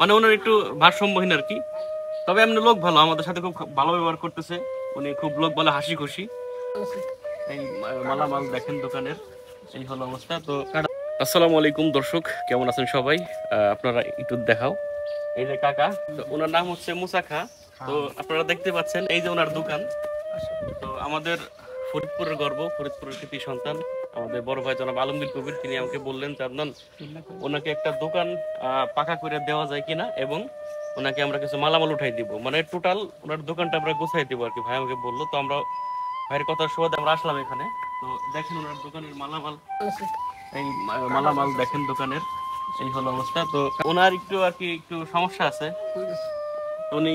মানে ওনার একটু ভারসাম্যহীন আর কি। তবে এমনি লোক ভালো, আমাদের সাথে খুব ভালো ব্যবহার করতেছে উনি, খুব লোক বলে হাসি খুশি। এই মালামাল দেখেন দোকানের, এই হলো অবস্থা। তো আসসালামু আলাইকুম দর্শক, কেমন আছেন সবাই? আপনারা একটু দেখাও, এই যে কাকা, তো ওনার নাম হচ্ছে মুসা খা। তো আপনারা দেখতে পাচ্ছেন এই যে ওনার দোকান। তো আমাদের ফরিদপুরের গর্ব, ফরিদপুরের কৃতি সন্তান আমাদের বড় ভাই জনাব আলমগীর কবির, তিনি আমাকে বললেন যে আদনান, ওনাকে একটা দোকান পাকা করে দেওয়া যায় কিনা, এবং ওনাকে আমরা কিছু মালামাল উঠাই দিব, মানে টোটাল ওনার দোকানটা আমরা গোছাই দিব আর কি। ভাই আমাকে বললো, তো আমরা ভাইয়ের কথার সুবাদে আমরা আসলাম এখানে। তো দেখেন ওনার দোকানের মালামাল, এই মালামাল দেখেন দোকানের, এই হলো অবস্থা। তো ওনার একটু আর কি একটু সমস্যা আছে, উনি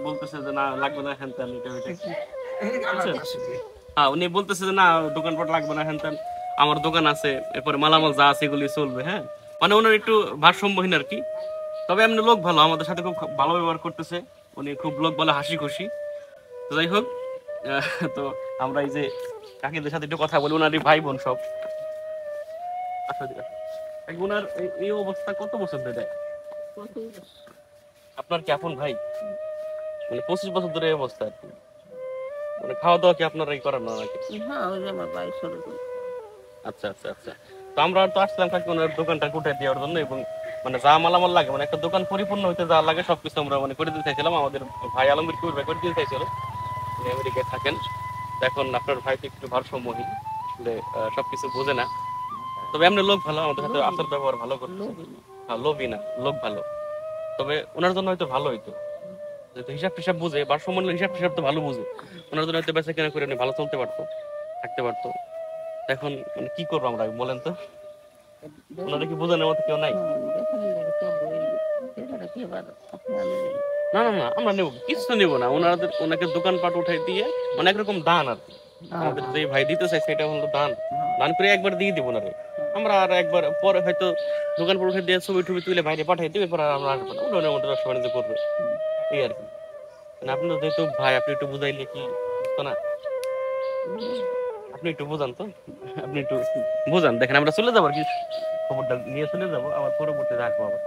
বলতেছে যে না লাগবে না হ্যান ত্যান, হ্যাঁ উনি বলতেছে যে না দোকানপাট লাগবে না হ্যান ত্যান, আমার দোকান আছে, এরপরে মালামাল যা আছে এগুলি চলবে। হ্যাঁ, মানে ওনার একটু ভারসাম্যহীন আর কি। তবে এমনি লোক ভালো, আমাদের সাথে খুব ভালো ব্যবহার করতেছে উনি, খুব লোক বলে হাসি খুশি। তো যাই হোক, তো আমরা এই যে কাকিদের সাথে একটু কথা বলি, ওনারই ভাই বোন সব। ওনার এই অবস্থা কত বছর ধরে? আপনার কি আপন ভাই? মানে 25 বছর ধরে এই অবস্থা আর কি। মানে খাওয়া দাওয়া কি আপনারাই করেন না নাকি? আচ্ছা আচ্ছা আচ্ছা। তো আমরা তো আসলাম কাকি ওনার দোকানটা উঠে দেওয়ার জন্য, এবং মানে যা মালামাল লাগে, মানে একটা দোকান পরিপূর্ণ হইতে যা লাগে সবকিছু আমরা মানে করে দিতে চাইছিলাম। আমাদের ভাই আলমগীর কবির ভাই করে দিতে চাইছিল, উনি আমেরিকায় থাকেন। এখন আপনার ভাই তো একটু ভারসাম্যহীন, আসলে সবকিছু বোঝে না। তবে এমনি লোক ভালো, আমাদের সাথে আচার ব্যবহার ভালো করছে। হ্যাঁ, লোভী না, লোক ভালো। তবে ওনার জন্য হয়তো ভালো হইতো, যেহেতু হিসাব টিসাব বুঝে, ভারসাম্য হিসাব টিসাব তো ভালো বুঝে, ওনার জন্য হয়তো বেচা কেনা করে উনি ভালো চলতে পারতো, থাকতে পারতো। এখন মানে কি করবো আমরা বলেন তো? ওনাদের কি বোঝানোর মতো কেউ নাই? না না না, আমরা নেবো কিছু নেবো না, ওনাকে দোকানপাট উঠাই দিয়ে অনেক রকম দান আর কি। আমাদের যে ভাই দিতে চাই সেটা হলো দান, দান করে একবার দিয়ে দিব না রে। আমরা আর একবার পরে হয়তো দোকান পর উঠে দিয়ে ছবি টবি তুলে বাইরে পাঠাই দিবে, পরে আর আমরা আসবো না, ওনার মধ্যে ব্যবসা বাণিজ্য করবে, এই আর কি। মানে আপনি যেহেতু ভাই, আপনি একটু বুঝাইলে কি বুঝতো না? আপনি একটু বোঝান তো, আপনি একটু বোঝান। দেখেন আমরা চলে যাবো আর কি, খবরটা নিয়ে চলে যাবো, আবার পরবর্তীতে আসবো আবার।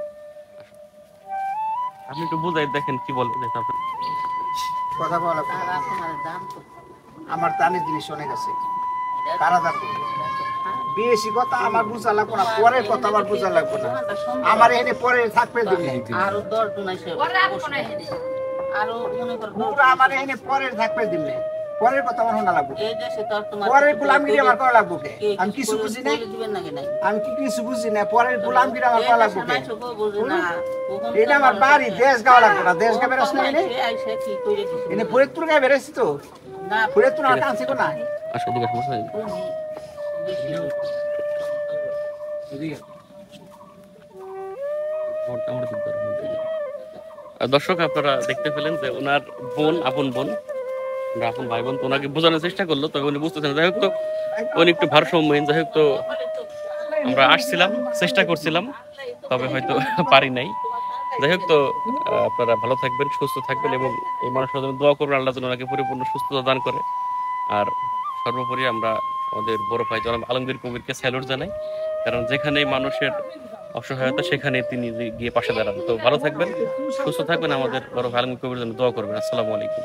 আপনি একটু বুঝাই দেখেন কি বলেন। কথা বলা আমার দানের জিনিস অনেক আছে, কারা দান করবে? বেশি কথা আমার বোঝা লাগবে না, পরের কথা আমার বোঝা লাগবে না। আমার এনে পরে থাকবে দিনে আরো 10 জন আছে, আমার এনে পরের থাকবে দিনে, পরের কথা আমার শোনা লাগবে। পরের গোলামগিরি আমার করা লাগবে, আমি কিছু বুঝি না, আমি কি কিছু বুঝি না, পরের গোলামগিরি আমার করা লাগবে। এটা আমার বাড়ি, দেশ গাওয়া লাগবে না, দেশ গা বেরোস না এনে, এনে ফরিদপুর গায়ে বেরোছি তো, ফরিদপুর আমার কাছে না। দর্শক আপনারা দেখতে পেলেন যে ওনার বোন, আপন বোন, আপন ভাই বোন, তো ওনাকে বোঝানোর চেষ্টা করলো, তবে উনি বুঝতেছেন। যাই হোক, তো উনি একটু ভারসাম্যহীন। যাই হোক, তো আমরা আসছিলাম, চেষ্টা করছিলাম, তবে হয়তো পারি নাই। যাই হোক, তো আপনারা ভালো থাকবেন, সুস্থ থাকবেন, এবং এই মানুষের জন্য দোয়া করবেন, আল্লাহ যেন ওনাকে পরিপূর্ণ সুস্থতা দান করে। আর সর্বোপরি আমরা আমাদের বড় ভাই জনাব আলমগীর কবিরকে স্যালুট জানাই, কারণ যেখানেই মানুষের অসহায়তা সেখানে তিনি গিয়ে পাশে দাঁড়ান। তো ভালো থাকবেন, সুস্থ থাকবেন, আমাদের বড় ভাই আলমগীর কবির জন্য দোয়া করবেন। আসসালামু আলাইকুম।